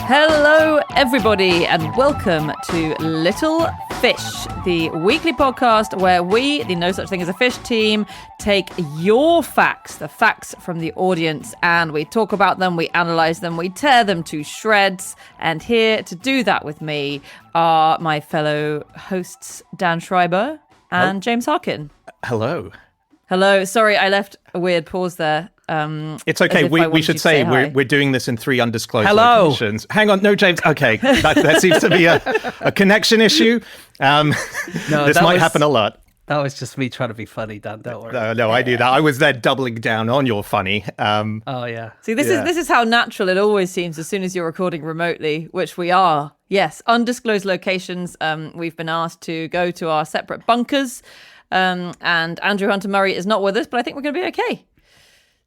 Hello, everybody, and welcome to Little Fish, the weekly podcast where we, the No Such Thing as a Fish team, take your facts, the facts from the audience, and we talk about them, we analyse them, we tear them to shreds. And here to do that with me are my fellow hosts, Dan Schreiber and James Harkin. Hello. Hello. Sorry, I left a weird pause there. It's okay. We should say we're doing this in 3 undisclosed locations. Hang on. No, James. Okay. That seems to be a connection issue. This might happen a lot. That was just me trying to be funny, Dan. Don't worry. No, I do that. I was there doubling down on your funny. Oh, yeah. See, this is how natural it always seems as soon as you're recording remotely, which we are. Yes, undisclosed locations. We've been asked to go to our separate bunkers. And Andrew Hunter Murray is not with us, but I think we're going to be okay.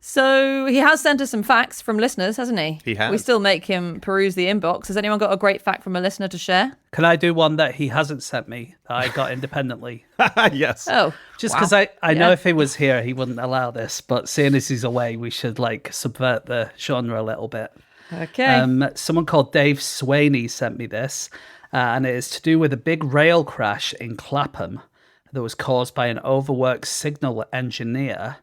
So he has sent us some facts from listeners, hasn't he? He has. We still make him peruse the inbox. Has anyone got a great fact from a listener to share? Can I do one that he hasn't sent me that I got independently? Yes. Oh, just because I know if he was here, he wouldn't allow this. But seeing as he's away, we should subvert the genre a little bit. Okay. Someone called Dave Swaney sent me this, and it is to do with a big rail crash in Clapham that was caused by an overworked signal engineer.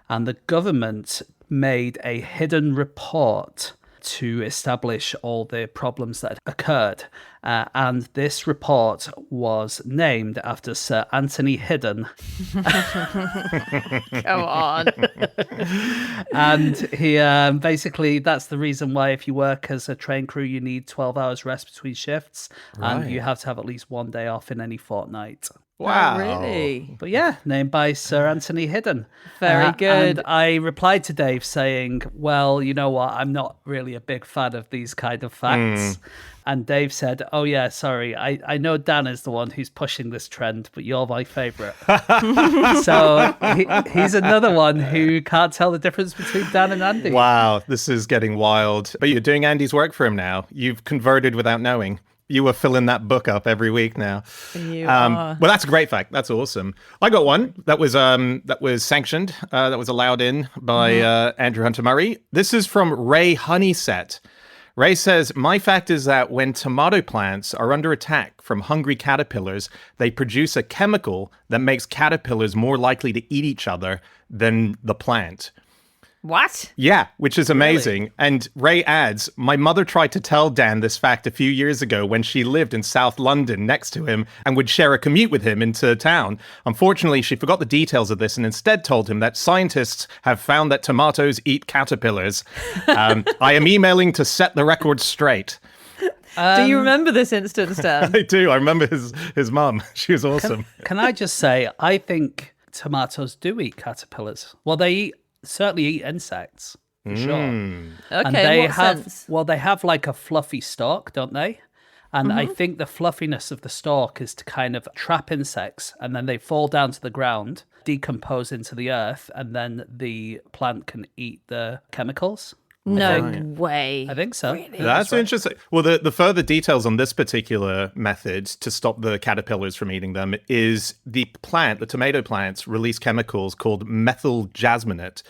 And the government made a hidden report to establish all the problems that occurred. And this report was named after Sir Anthony Hidden. Come on. And he basically, that's the reason why if you work as a train crew, you need 12 hours rest between shifts. Right. And you have to have at least 1 day off in any fortnight. Wow. Oh, really? But yeah, named by Sir Anthony Hidden. Very good. And I replied to Dave saying, well, you know what? I'm not really a big fan of these kind of facts. And Dave said, oh yeah, sorry. I know Dan is the one who's pushing this trend, but you're my favourite. So he's another one who can't tell the difference between Dan and Andy. Wow, this is getting wild. But you're doing Andy's work for him now. You've converted without knowing. You were filling that book up every week now. You are. Well, that's a great fact. That's awesome. I got one that was sanctioned, that was allowed in by Andrew Hunter Murray. This is from Ray Honeyset. Ray says, my fact is that when tomato plants are under attack from hungry caterpillars, they produce a chemical that makes caterpillars more likely to eat each other than the plant. What? Yeah, which is amazing. Really? And Ray adds, my mother tried to tell Dan this fact a few years ago when she lived in South London next to him and would share a commute with him into town. Unfortunately, she forgot the details of this and instead told him that scientists have found that tomatoes eat caterpillars. I am emailing to set the record straight. Do you remember this instance, Dan? I do. I remember his mum. She was awesome. Can I just say, I think tomatoes do eat caterpillars. Well, they certainly eat insects, for sure. Okay, and they in what sense? Well, they have like a fluffy stalk, don't they? And I think the fluffiness of the stalk is to kind of trap insects, and then they fall down to the ground, decompose into the earth, and then the plant can eat the chemicals. No way. I think so. Really? That's interesting. Well, the further details on this particular method to stop the caterpillars from eating them is the tomato plants release chemicals called methyl jasmonate.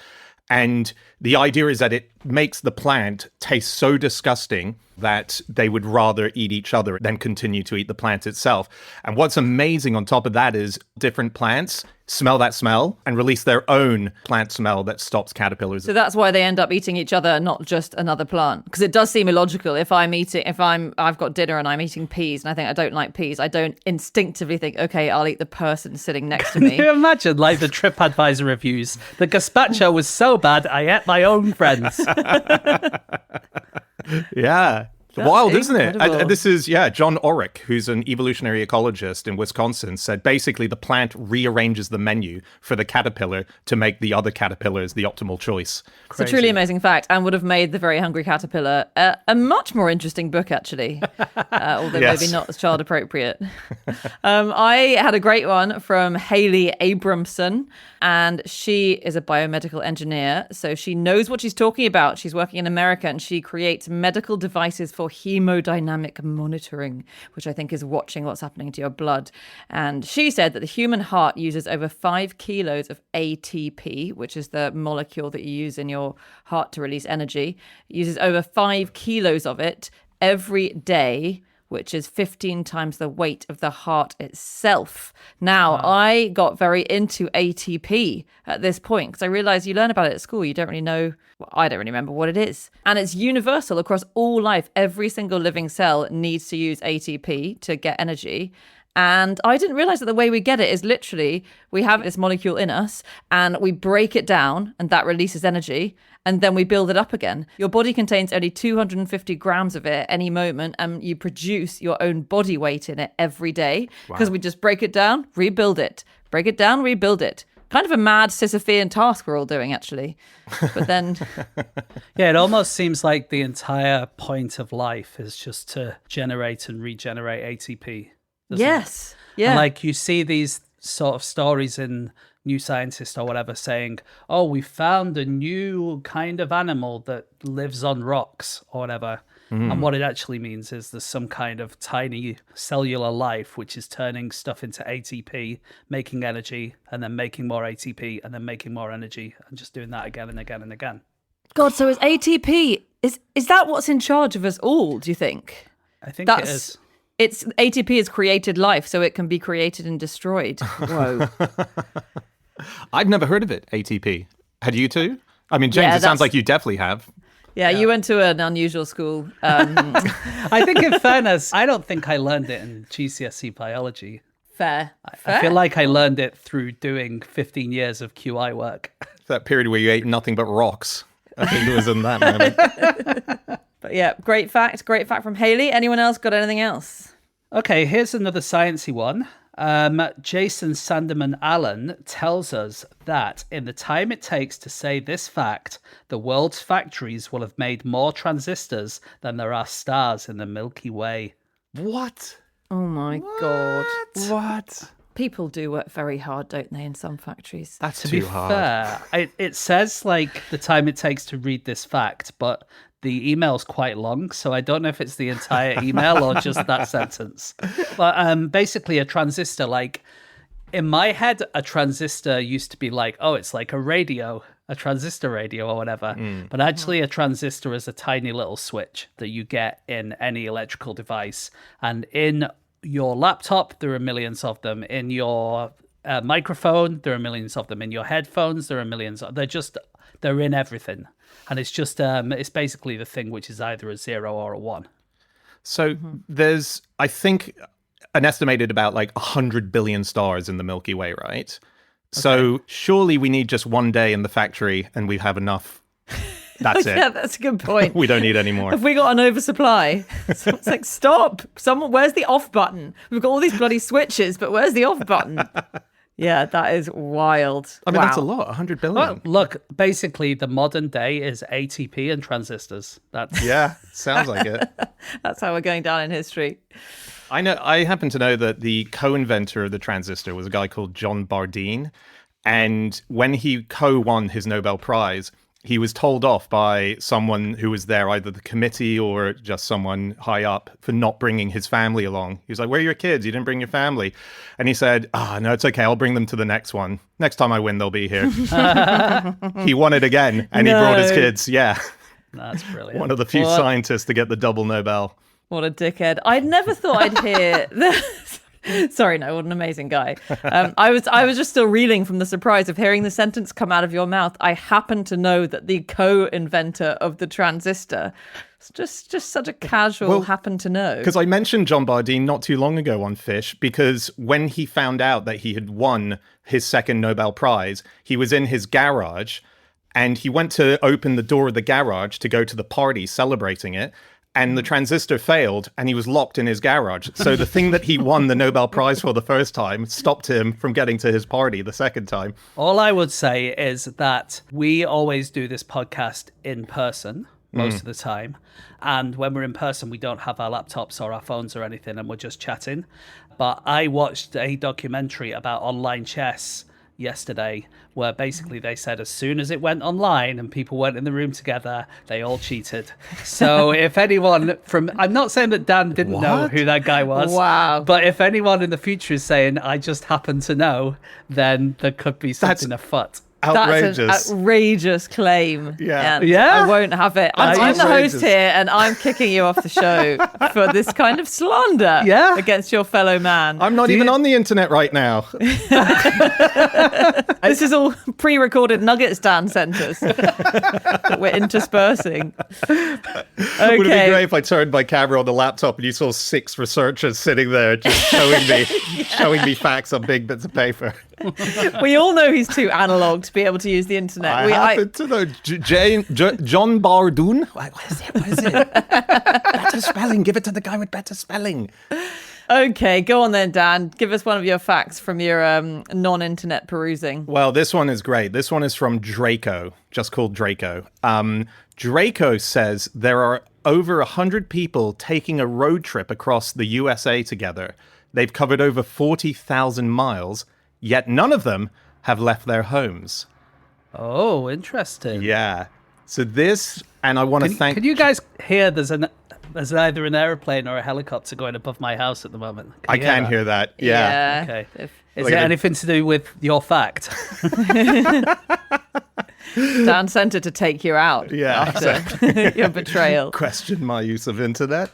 And the idea is that it makes the plant taste so disgusting that they would rather eat each other than continue to eat the plant itself. And what's amazing on top of that is different plants smell that smell and release their own plant smell that stops caterpillars. So that's why they end up eating each other, not just another plant. Because it does seem illogical. If I've got dinner and I'm eating peas and I think I don't like peas, I don't instinctively think, okay, I'll eat the person sitting next to me. Can you imagine the TripAdvisor reviews? The gazpacho was so bad, I ate my own friends. Yeah. That's wild, isn't it? incredible. This is, John Orrick, who's an evolutionary ecologist in Wisconsin, said basically the plant rearranges the menu for the caterpillar to make the other caterpillars the optimal choice. It's a truly amazing fact and would have made The Very Hungry Caterpillar a much more interesting book, actually, although maybe not as child appropriate. I had a great one from Hayley Abramson, and she is a biomedical engineer, so she knows what she's talking about. She's working in America and she creates medical devices for hemodynamic monitoring, which I think is watching what's happening to your blood. And she said that the human heart uses over 5 kilos of ATP, which is the molecule that you use in your heart to release energy. It uses over 5 kilos of it every day, which is 15 times the weight of the heart itself. Now, I got very into ATP at this point because I realized you learn about it at school. You don't really know, well, I don't really remember what it is. And it's universal across all life. Every single living cell needs to use ATP to get energy. And I didn't realize that the way we get it is literally we have this molecule in us and we break it down and that releases energy and then we build it up again. Your body contains only 250 grams of it at any moment and you produce your own body weight in it every day because we just break it down, rebuild it, break it down, rebuild it. Kind of a mad Sisyphean task we're all doing, actually. But then... Yeah, it almost seems like the entire point of life is just to generate and regenerate ATP. Yes. Yeah. And like you see these sort of stories in New Scientist or whatever saying, oh, we found a new kind of animal that lives on rocks or whatever. And what it actually means is there's some kind of tiny cellular life which is turning stuff into ATP, making energy, and then making more ATP, and then making more energy, and just doing that again and again and again. God, so is ATP, is that what's in charge of us all, do you think? I think it is. It's ATP has created life, so it can be created and destroyed. Whoa. I've never heard of it, ATP. Had you too? I mean, James, it sounds like you definitely have. Yeah, you went to an unusual school. I think in fairness, I don't think I learned it in GCSE biology. Fair. I feel like I learned it through doing 15 years of QI work. That period where you ate nothing but rocks. I think it was in that moment. But yeah, great fact from Hayley. Anyone else got anything else? Okay, here's another sciencey one. Jason Sanderman Allen tells us that in the time it takes to say this fact, the world's factories will have made more transistors than there are stars in the Milky Way. What? Oh my God. What? People do work very hard, don't they, in some factories? That's To too be hard. fair, it says like the time it takes to read this fact, but the email's quite long, so I don't know if it's the entire email or just that sentence. But basically a transistor, like in my head, a transistor used to be like, oh, it's like a radio, a transistor radio or whatever. But actually a transistor is a tiny little switch that you get in any electrical device. And in your laptop, there are millions of them. In your microphone, there are millions of them. In your headphones, there are millions. They're in everything. And it's just, it's basically the thing which is either a 0 or a 1. So there's, I think, an estimated about like 100 billion stars in the Milky Way, right? So surely we need just one day in the factory and we have enough. That's it. Yeah, that's a good point. We don't need any more. Have we got an oversupply? So it's like, stop. Someone, where's the off button? We've got all these bloody switches, but where's the off button? Yeah, that is wild. I mean, wow. that's a lot, 100 billion. Well, look, basically the modern day is ATP and transistors. That's Yeah, sounds like it. That's how we're going down in history. I happen to know that the co-inventor of the transistor was a guy called John Bardeen. And when he co-won his Nobel Prize, he was told off by someone who was there, either the committee or just someone high up, for not bringing his family along. He was like, where are your kids? You didn't bring your family. And he said, no, it's okay. I'll bring them to the next one. Next time I win, they'll be here. He won it again, and he brought his kids. Yeah. That's brilliant. One of the few scientists to get the double Nobel. What a dickhead. I'd never thought I'd hear this. Sorry, no, what an amazing guy. I was just still reeling from the surprise of hearing the sentence come out of your mouth. I happen to know that the co-inventor of the transistor. It's just such a casual happen to know. Because I mentioned John Bardeen not too long ago on Fish, because when he found out that he had won his second Nobel Prize, he was in his garage and he went to open the door of the garage to go to the party celebrating it. And the transistor failed, and he was locked in his garage. So the thing that he won the Nobel Prize for the first time stopped him from getting to his party the second time. All I would say is that we always do this podcast in person most of the time. And when we're in person, we don't have our laptops or our phones or anything, and we're just chatting. But I watched a documentary about online chess yesterday where basically they said as soon as it went online and people went in the room together, they all cheated. So if anyone I'm not saying that Dan didn't know who that guy was. Wow. But if anyone in the future is saying, I just happen to know, then there could be something afoot. outrageous. That's an outrageous claim. Yeah. And Yeah? I won't have it. That's I'm the host outrageous. here, and I'm kicking you off the show for this kind of slander Yeah? against your fellow man. I'm not even on the internet right now. This is all pre-recorded Nuggets Dan sent us that we're interspersing. Okay. Would it be great if I turned my camera on the laptop and you saw 6 researchers sitting there just showing me facts on big bits of paper? We all know he's too analog to be able to use the internet. I happen to know John Bardoon. What is it? Better spelling. Give it to the guy with better spelling. Okay, go on then, Dan. Give us one of your facts from your non-internet perusing. Well, this one is great. This one is from Draco, just called Draco. Draco says there are over 100 people taking a road trip across the USA together. They've covered over 40,000 miles, yet none of them have left their homes. Oh, interesting. Yeah. So this, and I want to thank... Can you guys hear there's either an airplane or a helicopter going above my house at the moment? I can hear that. Yeah. Okay. Is Look it at it. anything to do with your fact? Dan sent her to take you out after your betrayal. Question my use of internet.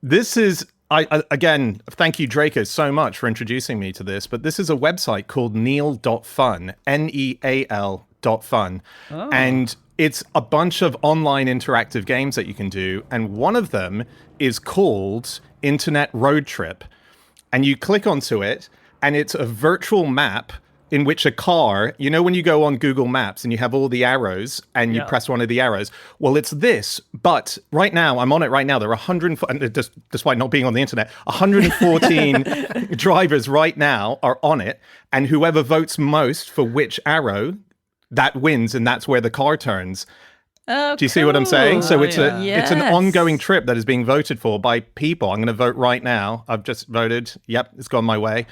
This is... again, thank you, Draco, so much for introducing me to this, but this is a website called neal.fun, Neal.fun. Oh. And it's a bunch of online interactive games that you can do. And one of them is called Internet Road Trip. And you click onto it, and it's a virtual map in which a car, you know, when you go on Google Maps and you have all the arrows and you press one of the arrows, well, it's this. But right now, I'm on it right now. There are 100, despite not being on the internet, 114 drivers right now are on it. And whoever votes most for which arrow, that wins, and that's where the car turns. Oh, Do you see what I'm saying? So it's Yes. it's an ongoing trip that is being voted for by people. I'm going to vote right now. I've just voted. Yep, it's gone my way.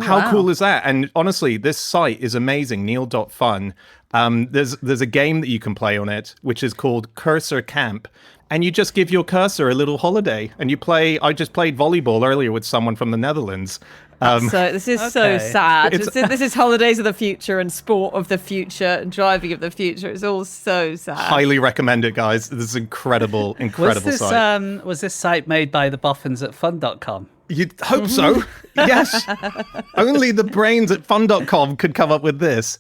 How cool is that? And honestly, this site is amazing. Neal.fun. There's a game that you can play on it, which is called Cursor Camp. And you just give your cursor a little holiday. And you play, I just played volleyball earlier with someone from the Netherlands. So this is so sad. This is holidays of the future and sport of the future and driving of the future. It's all so sad. Highly recommend it, guys. This is incredible site. Was this site made by the boffins at fun.com? You'd hope so. Yes. Only the brains at fun.com could come up with this.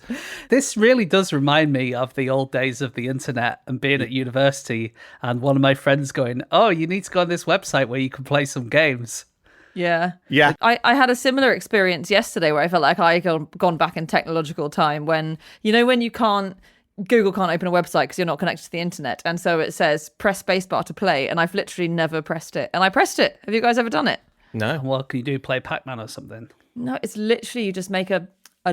This really does remind me of the old days of the internet and being at university and one of my friends going, oh, you need to go on this website where you can play some games. Yeah. I had a similar experience yesterday where I felt like I had gone back in technological time when you can't, Google can't open a website because you're not connected to the internet. And so it says, press spacebar to play. And I've literally never pressed it. And I pressed it. Have you guys ever done it? No. What can you do? Play Pac-Man or something? No, it's literally you just make a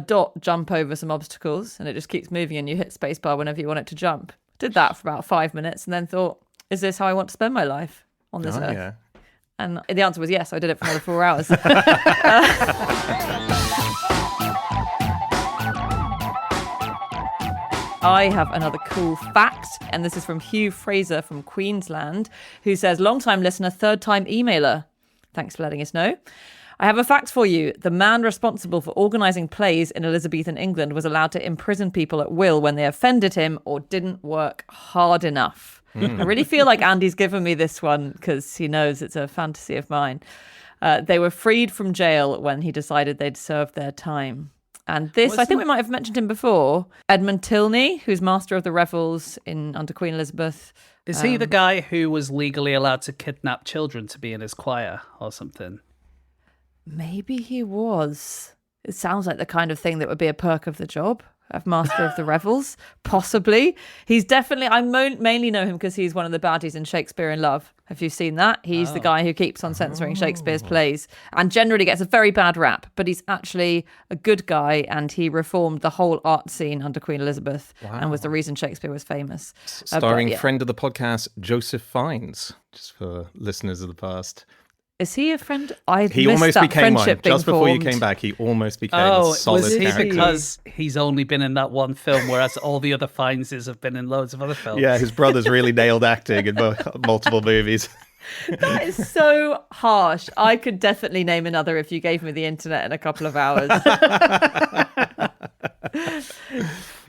dot jump over some obstacles and it just keeps moving and you hit spacebar whenever you want it to jump. Did that for about 5 minutes and then thought, is this how I want to spend my life on this earth? Yeah. And the answer was yes, I did it for another 4 hours. I have another cool fact, and this is from Hugh Fraser from Queensland, who says, long-time listener, third-time emailer. Thanks for letting us know. I have a fact for you. The man responsible for organising plays in Elizabethan England was allowed to imprison people at will when they offended him or didn't work hard enough. I really feel like Andy's given me this one because he knows it's a fantasy of mine. They were freed from jail when he decided they'd served their time. And this, I think we might have mentioned him before, Edmund Tilney, who's master of the revels under Queen Elizabeth. Is he the guy who was legally allowed to kidnap children to be in his choir or something? Maybe he was. It sounds like the kind of thing that would be a perk of the job. Of Master of the Revels, possibly. He's definitely, I mainly know him because he's one of the baddies in Shakespeare in Love. Have you seen that? He's the guy who keeps on censoring Shakespeare's plays and generally gets a very bad rap, but he's actually a good guy and he reformed the whole art scene under Queen Elizabeth and was the reason Shakespeare was famous. Starring friend of the podcast, Joseph Fiennes, just for listeners of the past. Is he a friend? He almost became one. Just before you came back, he almost became a solid was he character. because he's only been in that one film, whereas all the other Fienneses have been in loads of other films? Yeah, his brother's really nailed acting in multiple movies. That is so harsh. I could definitely name another if you gave me the internet in a couple of hours.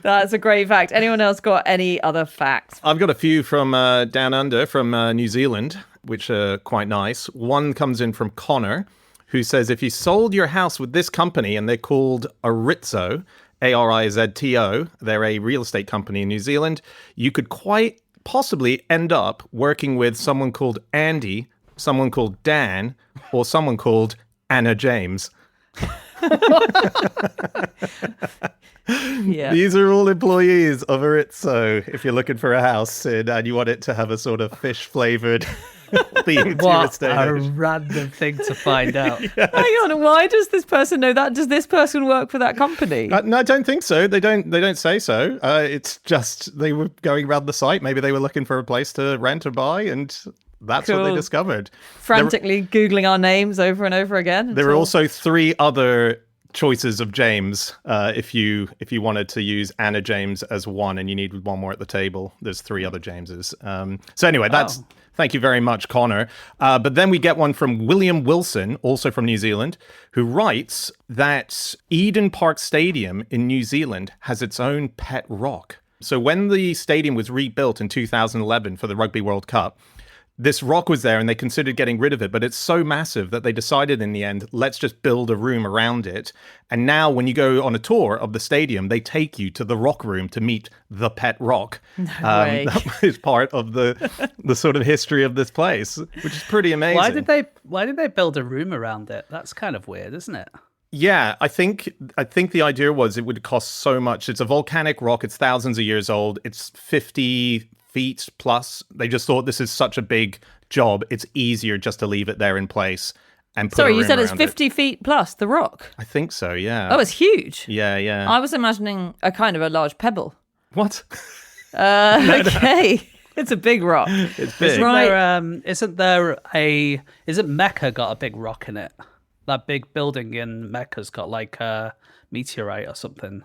That's a great fact. Anyone else got any other facts? I've got a few from down under, from New Zealand, which are quite nice. One comes in from Connor, who says, if you sold your house with this company, and they're called Arizzo, Arizto, they're a real estate company in New Zealand, you could quite possibly end up working with someone called Andy, someone called Dan, or someone called Anna James. Yeah. These are all employees of Arizzo. If you're looking for a house and you want it to have a sort of fish-flavored theme to your What estate a agent. random thing to find out. Hang on, why does this person know that? Does this person work for that company? No, I don't think so. They don't say so. It's just they were going around the site. Maybe they were looking for a place to rent or buy, and that's what they Cool. discovered. Frantically Googling our names over and over again. There were until- also 3 other choices of James. If you wanted to use Anna James as one, and you needed one more at the table, there's 3 other Jameses. So anyway, that's. Thank you very much, Connor. But then we get one from William Wilson, also from New Zealand, who writes that Eden Park Stadium in New Zealand has its own pet rock. So when the stadium was rebuilt in 2011 for the Rugby World Cup, this rock was there and they considered getting rid of it, but it's so massive that they decided in the end, let's just build a room around it. And now when you go on a tour of the stadium, they take you to the rock room to meet the pet rock. No way. That is part of the sort of history of this place, which is pretty amazing. Why did they build a room around it? That's kind of weird, isn't it? Yeah, I think the idea was it would cost so much. It's a volcanic rock. It's thousands of years old. It's 50 feet plus. They just thought this is such a big job. It's easier just to leave it there in place and put a Sorry, you room said it's around 50 feet plus, the rock. I think so, yeah. Oh, it's huge. Yeah. I was imagining a kind of a large pebble. What? Okay. It's a big rock. It's big. Right. Isn't Mecca got a big rock in it? That big building in Mecca's got like a meteorite or something.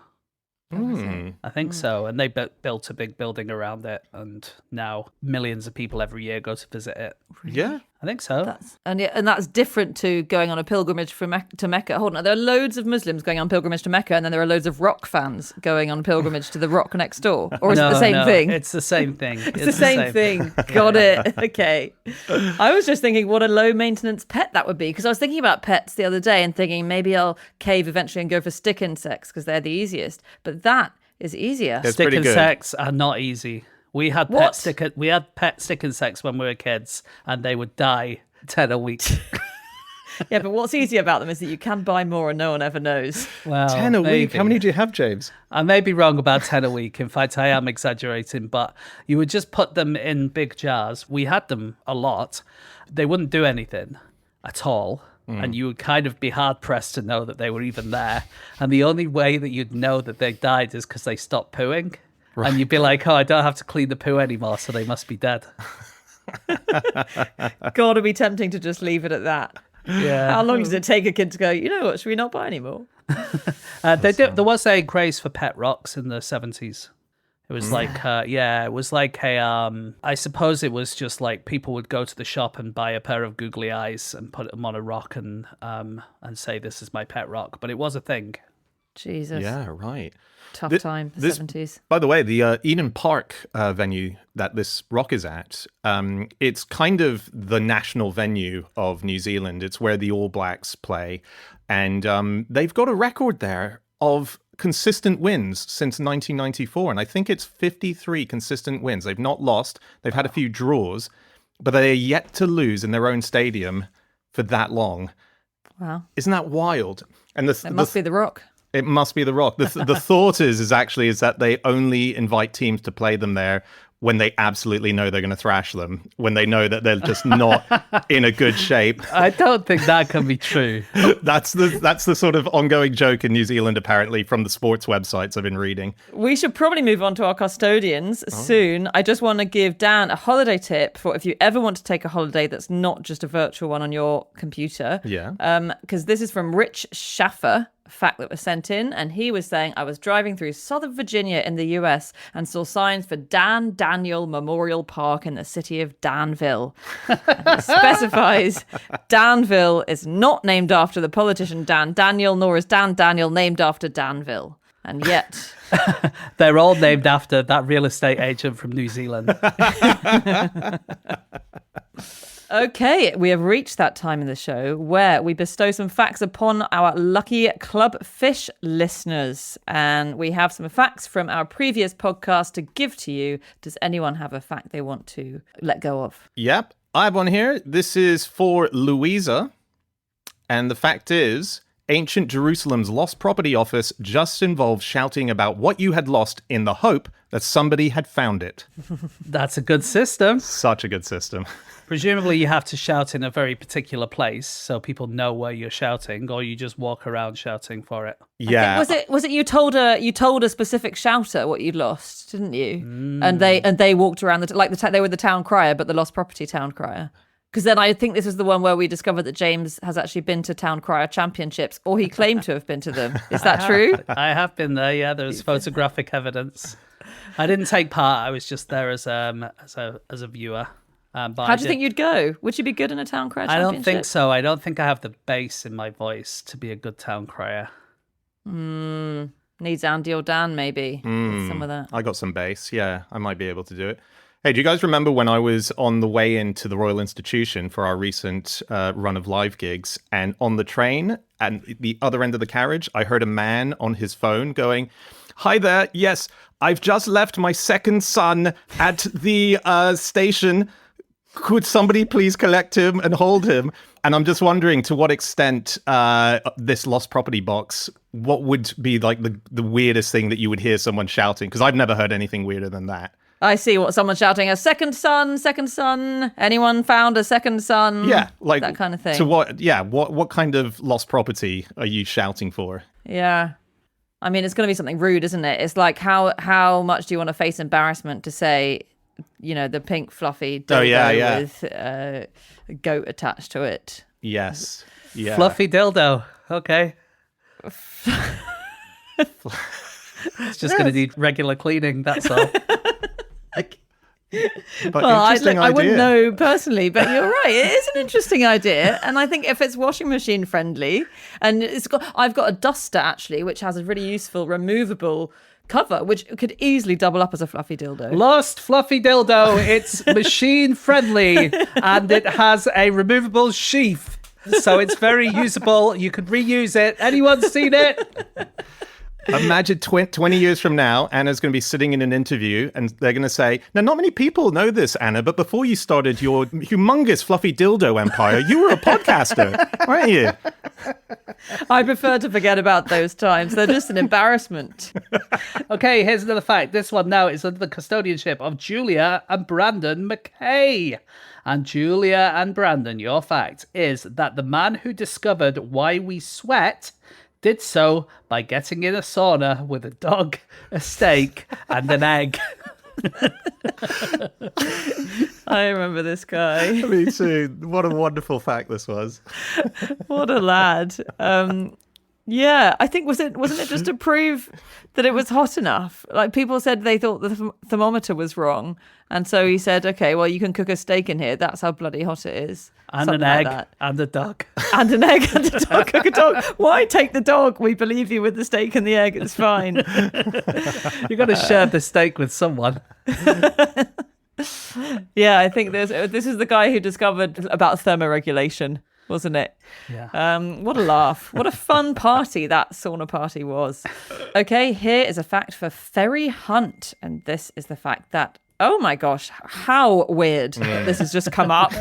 I think so. And they built a big building around it, and now millions of people every year go to visit it. Yeah. I think so. And that's different to going on a pilgrimage to Mecca. Hold on, there are loads of Muslims going on pilgrimage to Mecca, and then there are loads of rock fans going on pilgrimage to the rock next door. Or is it the same thing? It's the same thing. It's the same thing. Got it. Okay. I was just thinking what a low maintenance pet that would be, because I was thinking about pets the other day and thinking maybe I'll cave eventually and go for stick insects because they're the easiest. But that is easier. It's Stick pretty good. insects are not easy. We had What? pet stick insects when we were kids, and they would die 10 a week. Yeah, but what's easy about them is that you can buy more and no one ever knows. Well, 10 a week. maybe. How many do you have, James? I may be wrong about 10 a week. In fact, I am exaggerating, but you would just put them in big jars. We had them a lot. They wouldn't do anything at all. And you would kind of be hard pressed to know that they were even there. And the only way that you'd know that they died is because they stopped pooing. Right. And you'd be like, oh, I don't have to clean the poo anymore, so they must be dead. Gotta be tempting to just leave it at that. Yeah. How long does it take a kid to go, you know what, should we not buy anymore? There was a craze for pet rocks in the 70s. It was like, it was like I suppose it was just like people would go to the shop and buy a pair of googly eyes and put them on a rock and say, this is my pet rock. But it was a thing. Jesus. Yeah, right. Tough time, the 70s. By the way, the Eden Park venue that this rock is at, it's kind of the national venue of New Zealand. It's where the All Blacks play. And they've got a record there of consistent wins since 1994. And I think it's 53 consistent wins. They've not lost. They've had a few draws, but they are yet to lose in their own stadium for that long. Wow. Isn't that wild? And It must be the rock. It must be the rock. The thought is that they only invite teams to play them there when they absolutely know they're going to thrash them, when they know that they're just not in a good shape. I don't think that can be true. That's the sort of ongoing joke in New Zealand, apparently, from the sports websites I've been reading. We should probably move on to our custodians soon. I just want to give Dan a holiday tip for if you ever want to take a holiday that's not just a virtual one on your computer. Yeah. Because this is from Rich Schaffer, a fact that was sent in, and he was saying, I was driving through Southern Virginia in the US and saw signs for Dan Daniel Memorial Park in the city of Danville. And it specifies Danville is not named after the politician Dan Daniel, nor is Dan Daniel named after Danville. And yet... They're all named after that real estate agent from New Zealand. Okay, we have reached that time in the show where we bestow some facts upon our lucky Club Fish listeners. And we have some facts from our previous podcast to give to you. Does anyone have a fact they want to let go of? Yep, I have one here. This is for Louisa. And the fact is, ancient Jerusalem's lost property office just involved shouting about what you had lost in the hope that somebody had found it. That's a good system. Such a good system. Presumably you have to shout in a very particular place so people know where you're shouting, or you just walk around shouting for it. Yeah. Was it you told a specific shouter what you'd lost, didn't you? And they walked around they were the town crier, but the lost property town crier. Because then I think this was the one where we discovered that James has actually been to town crier championships, or he claimed to have been to them. Is that true? I have been there. Yeah, there's photographic evidence. I didn't take part. I was just there as a viewer. How do you think you'd go? Would you be good in a town crier championship? I don't think so. I don't think I have the bass in my voice to be a good town crier. Needs Andy or Dan, maybe. Some of that. I got some bass. Yeah, I might be able to do it. Hey, do you guys remember when I was on the way into the Royal Institution for our recent run of live gigs, and on the train, at the other end of the carriage, I heard a man on his phone going, "Hi there, yes, I've just left my second son at the station. Could somebody please collect him and hold him?" And I'm just wondering, to what extent this lost property box, what would be like the weirdest thing that you would hear someone shouting? Because I've never heard anything weirder than that. I see what someone's shouting, a second son. Anyone found a second son? Yeah, like that kind of thing. So what kind of lost property are you shouting for? Yeah. I mean, it's going to be something rude, isn't it? It's like, how much do you want to face embarrassment to say, the pink fluffy dildo with a goat attached to it? Yes. Yeah. Fluffy dildo. Okay. It's just going to need regular cleaning, that's all. But I wouldn't know personally, but you're right. It is an interesting idea, and I think if it's washing machine friendly, and I've got a duster actually, which has a really useful removable cover, which could easily double up as a fluffy dildo. Lost fluffy dildo. It's machine friendly, and it has a removable sheath, so it's very usable. You could reuse it. Anyone seen it? Imagine 20 years from now, Anna's going to be sitting in an interview and they're going to say, "Now, not many people know this, Anna, but before you started your humongous fluffy dildo empire, you were a podcaster, weren't you?" I prefer to forget about those times. They're just an embarrassment. Okay, here's another fact. This one now is under the custodianship of Julia and Brandon McKay. And Julia and Brandon, your fact is that the man who discovered why we sweat did so by getting in a sauna with a dog, a steak, and an egg. I remember this guy. Me too. What a wonderful fact this was. What a lad. Yeah, I think wasn't it just to prove that it was hot enough? Like, people said they thought the thermometer was wrong, and so he said, "Okay, well, you can cook a steak in here. That's how bloody hot it is." And Something an egg like that. and a dog. And an egg and a dog. Cook a dog. Why take the dog? We believe you with the steak and the egg. It's fine. You've got to share the steak with someone. Yeah, I think this is the guy who discovered about thermoregulation, wasn't it? Yeah. What a laugh. What a fun party that sauna party was. Okay, here is a fact for Ferry Hunt. And this is the fact that, oh my gosh, how weird that this has just come up.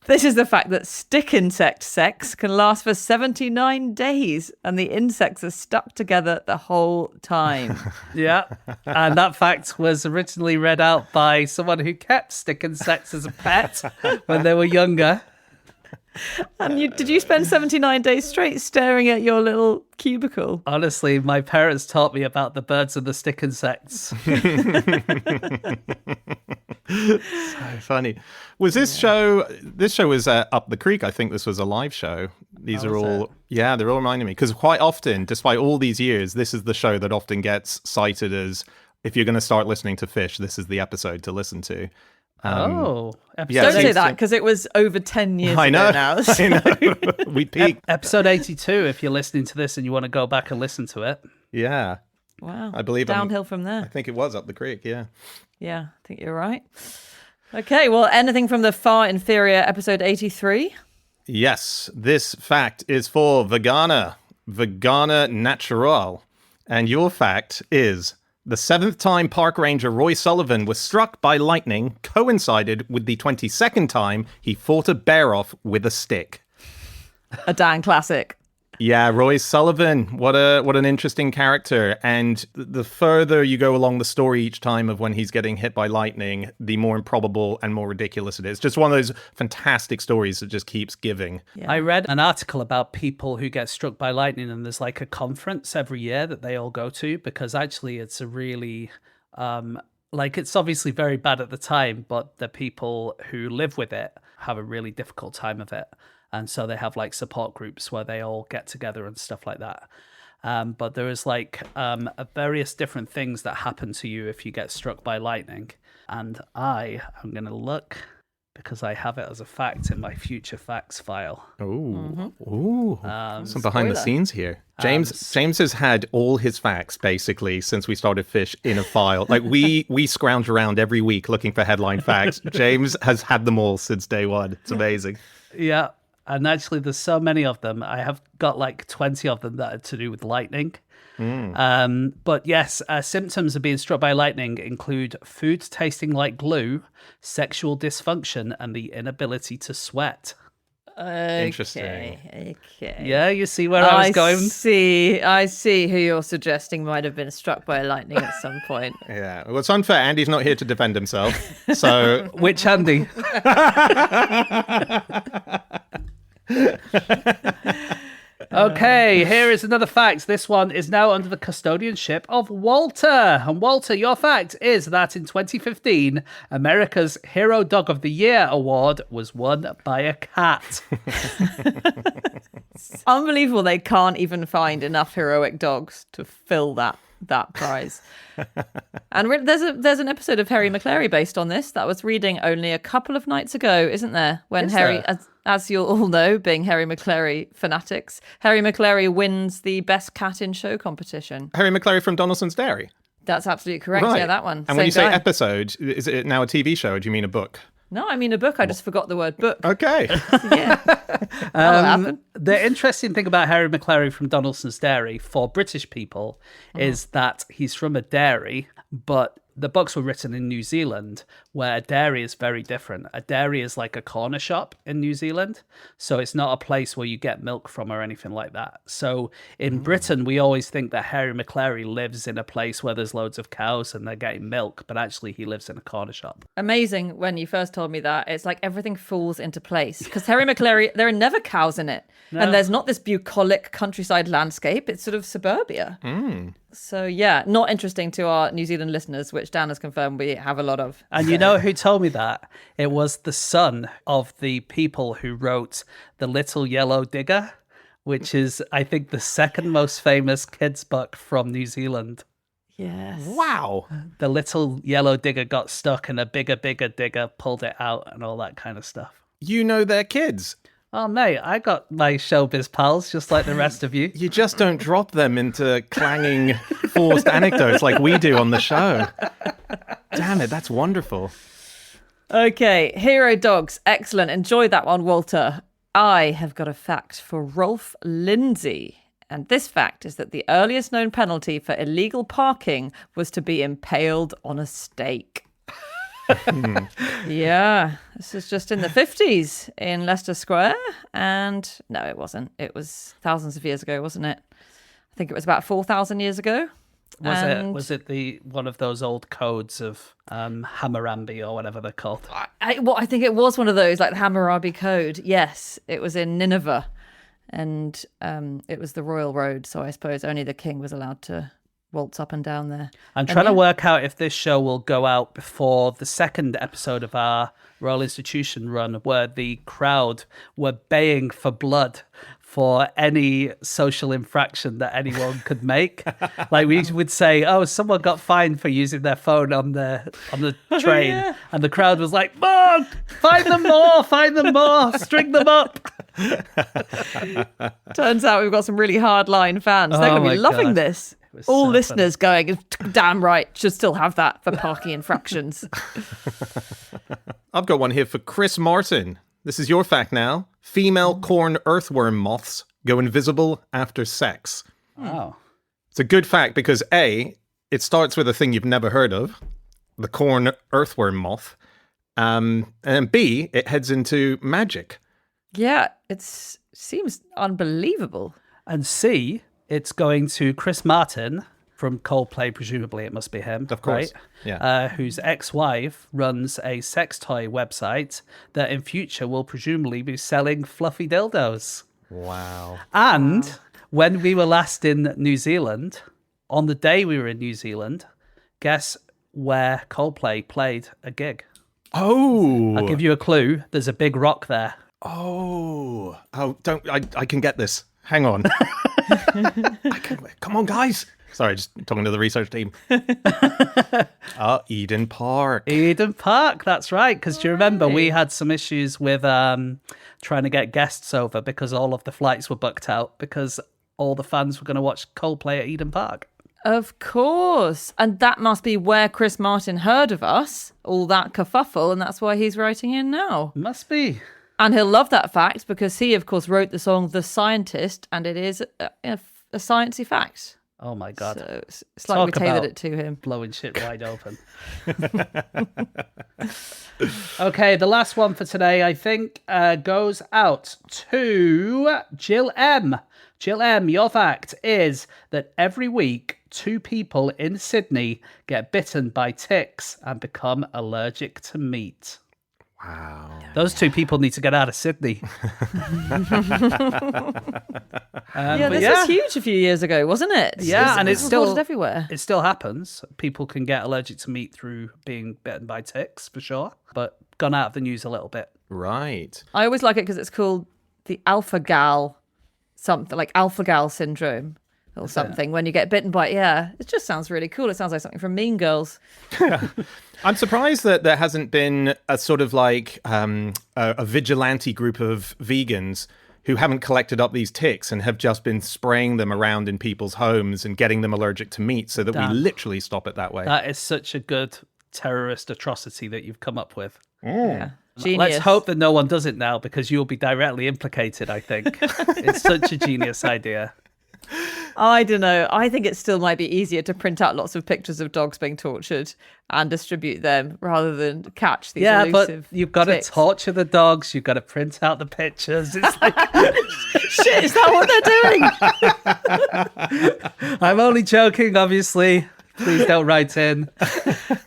This is the fact that stick insect sex can last for 79 days and the insects are stuck together the whole time. Yeah. And that fact was originally read out by someone who kept stick insects as a pet when they were younger. And did you spend 79 days straight staring at your little cubicle? Honestly, my parents taught me about the birds and the stick insects. So funny. Was this show? This show was up the creek. I think this was a live show. These are all, yeah, they're all reminding me, because quite often, despite all these years, this is the show that often gets cited as, if you're going to start listening to Fish, this is the episode to listen to. Don't say that, because it was over 10 years ago now. So. I know. We peaked. Episode 82, if you're listening to this and you want to go back and listen to it. Yeah. Wow. I believe downhill from I there. think it was up the creek, yeah. Yeah, I think you're right. Okay, well, anything from the far inferior episode 83? Yes, this fact is for Vegana Natural. And your fact is the 7th time park ranger Roy Sullivan was struck by lightning coincided with the 22nd time he fought a bear off with a stick. A Dan classic. Yeah, Roy Sullivan, what an interesting character. And the further you go along the story each time of when he's getting hit by lightning, the more improbable and more ridiculous it is. Just one of those fantastic stories that just keeps giving. Yeah. I read an article about people who get struck by lightning, and there's like a conference every year that they all go to, because actually it's a really it's obviously very bad at the time, but the people who live with it have a really difficult time of it. And so they have like support groups where they all get together and stuff like that. But there is like various different things that happen to you if you get struck by lightning. And I am going to look, because I have it as a fact in my future facts file. Ooh, some behind the scenes here. James has had all his facts basically since we started Fish in a file. Like we scrounge around every week looking for headline facts. James has had them all since day one. It's amazing. Yeah. And actually, there's so many of them. I have got like 20 of them that are to do with lightning. But yes, symptoms of being struck by lightning include food tasting like glue, sexual dysfunction, and the inability to sweat. Interesting. Okay. Yeah, you see where I was going? I see who you're suggesting might have been struck by lightning at some point. Yeah. Well, it's unfair. Andy's not here to defend himself. So Which Andy? Okay, here is another fact. This one is now under the custodianship of Walter. And Walter, your fact is that in 2015, America's Hero Dog of the Year award was won by a cat. Unbelievable they can't even find enough heroic dogs to fill that prize. And there's an episode of Harry McClary based on this that I was reading only a couple of nights ago, isn't there? When Harry, as you'll all know, being Harry McClary fanatics, Harry McClary wins the best cat in show competition. Harry McClary from Donaldson's Dairy. That's absolutely correct. Right. Yeah, that one. And when you say episode, is it now a TV show or do you mean a book? No, I mean a book. I just forgot the word book. Okay. Yeah. That'll happen. The interesting thing about Harry McClary from Donaldson's Dairy for British people is that he's from a dairy, but the books were written in New Zealand, where a dairy is very different. A dairy is like a corner shop in New Zealand, so it's not a place where you get milk from or anything like that. So in Britain, we always think that Harry McClary lives in a place where there's loads of cows and they're getting milk, but actually he lives in a corner shop. Amazing when you first told me that. It's like everything falls into place. Because Harry McClary, there are never cows in it. No. And there's not this bucolic countryside landscape. It's sort of suburbia. So yeah, not interesting to our New Zealand listeners, which Dan has confirmed we have a lot of. And you know who told me that? It was the son of the people who wrote The Little Yellow Digger, which is, I think, the second most famous kids' book from New Zealand. Yes. Wow. The little yellow digger got stuck and a bigger digger pulled it out and all that kind of stuff. You know they're kids. Oh, mate, I got my showbiz pals just like the rest of you. You just don't drop them into clanging forced anecdotes like we do on the show. Damn it, that's wonderful. Okay, hero dogs. Excellent. Enjoyed that one, Walter. I have got a fact for Rolf Lindsay. And this fact is that the earliest known penalty for illegal parking was to be impaled on a stake. Yeah, this is just in the 50s in Leicester Square. And no, it wasn't. It was thousands of years ago, wasn't it? I think it was about 4,000 years ago. Was it the one of those old codes of Hammurabi or whatever they're called? I think it was one of those, like the Hammurabi Code. Yes, it was in Nineveh. And it was the royal road, so I suppose only the king was allowed to waltz up and down there. I'm trying to work out if this show will go out before the second episode of our Royal Institution run, where the crowd were baying for blood for any social infraction that anyone could make. Like we would say, oh, someone got fined for using their phone on the train. Yeah. And the crowd was like, oh, find them more, string them up. Turns out we've got some really hardline fans. They're going to be loving this. All listeners going, damn right, should still have that for parking infractions. I've got one here for Chris Martin. This is your fact now. Female corn earthworm moths go invisible after sex. Wow. It's a good fact because A, it starts with a thing you've never heard of, the corn earthworm moth. And B, it heads into magic. Yeah, it seems unbelievable. And C, it's going to Chris Martin from Coldplay, presumably it must be him. Of course, right? yeah. Whose ex-wife runs a sex toy website that in future will presumably be selling fluffy dildos. Wow. And when we were last in New Zealand, on the day we were in New Zealand, guess where Coldplay played a gig? Oh. I'll give you a clue. There's a big rock there. Oh, I can get this. Hang on. Come on, guys. Sorry, just talking to the research team. Eden Park. Eden Park, that's right. Because do you remember we had some issues with trying to get guests over because all of the flights were booked out because all the fans were going to watch Coldplay at Eden Park. Of course. And that must be where Chris Martin heard of us, all that kerfuffle, and that's why he's writing in now. Must be. And he'll love that fact because he, of course, wrote the song The Scientist, and it is a sciencey fact. Oh, my God. So it's like we tailored it to him. Blowing shit wide open. Okay, the last one for today, I think, goes out to Jill M. Jill M, your fact is that every week, 2 people in Sydney get bitten by ticks and become allergic to meat. Wow. Those 2 people need to get out of Sydney. This was huge a few years ago, wasn't it? Yeah, and it's still everywhere. It still happens. People can get allergic to meat through being bitten by ticks, for sure. But gone out of the news a little bit. Right. I always like it because it's called the alpha-gal something, like alpha-gal syndrome or something. When you get bitten by, it just sounds really cool. It sounds like something from Mean Girls. I'm surprised that there hasn't been a sort of like a vigilante group of vegans who haven't collected up these ticks and have just been spraying them around in people's homes and getting them allergic to meat so that we literally stop it that way. That is such a good terrorist atrocity that you've come up with. Yeah. Genius. Let's hope that no one does it now because you'll be directly implicated, I think. It's such a genius idea. I don't know. I think it still might be easier to print out lots of pictures of dogs being tortured and distribute them rather than catch these elusive but you've got ticks. to torture the dogs. You've got to print out the pictures. It's like, shit, is that what they're doing? I'm only joking, obviously. Please don't write in.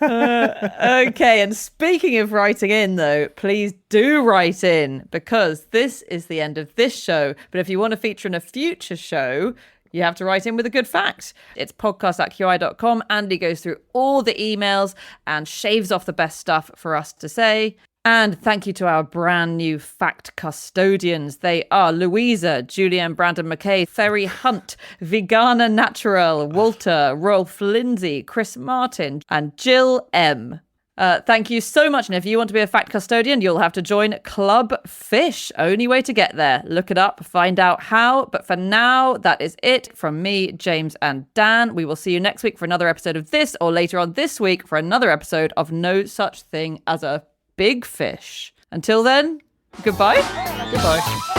Okay, and speaking of writing in, though, please do write in because this is the end of this show. But if you want to feature in a future show, you have to write in with a good fact. It's podcast@qi.com. Andy goes through all the emails and shaves off the best stuff for us to say. And thank you to our brand new fact custodians. They are Louisa, Julianne Brandon McKay, Ferry Hunt, Vegana Natural, Walter, Rolf Lindsay, Chris Martin, and Jill M. Thank you so much. And if you want to be a fact custodian, you'll have to join Club Fish. Only way to get there. Look it up, find out how. But for now, that is it from me, James, and Dan. We will see you next week for another episode of this, or later on this week for another episode of No Such Thing as a Big Fish. Until then, goodbye. Goodbye.